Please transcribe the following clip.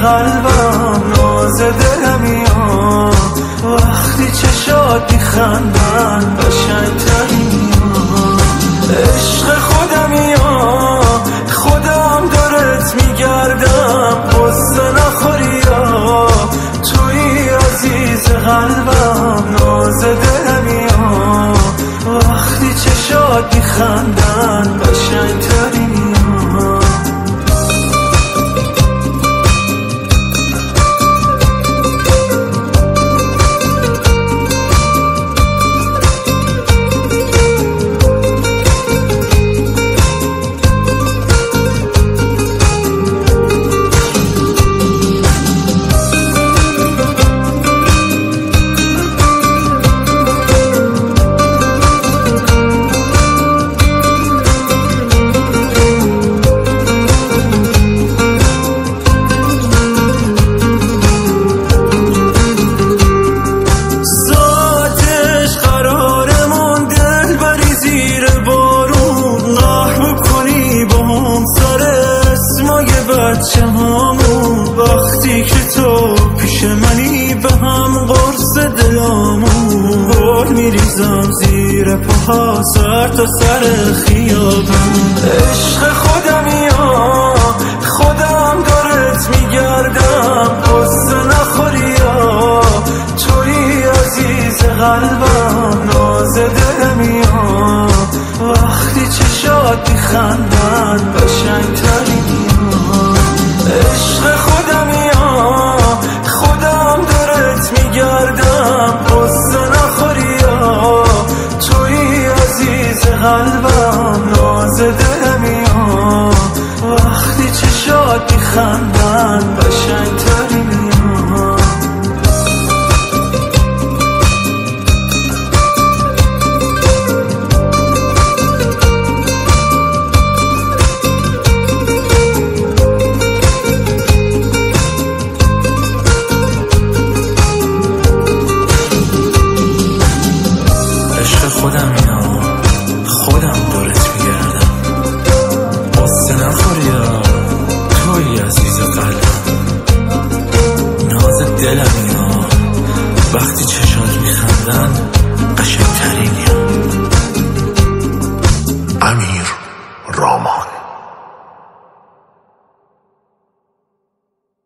قلبم ناز دلمیا، وقتی چشات میخندن قشنگترینیا. عشق خودمیا، خودم دارت میگردم، قصه نخوریا، توی عزیز قلبم ناز دلمیا، وقتی چشات میخندن قشنگترینیا. وقتی که تو پیش منی به هم قرص دلامون، گل میریزم زیر پاها سر تا سر خیابون. عشق خودمیا، خودم دارت میگردم، قصه نخوریا، توی عزیز قلبم ناز دلمیا، وقتی چشات میخندن قشنگترینیا. عشق خودمیا، خودم دارت میگردم، قصه نخوریا، توی عزیز قلبم ناز دلمیا، وقتی چشات میخندن قشنگترینیا. خودم دارت میگردم، قصه نخوریا، توی عزیز قلبم ناز دلمیا، وقتی چشات میخندن قشنگترینیا. امیر رامان.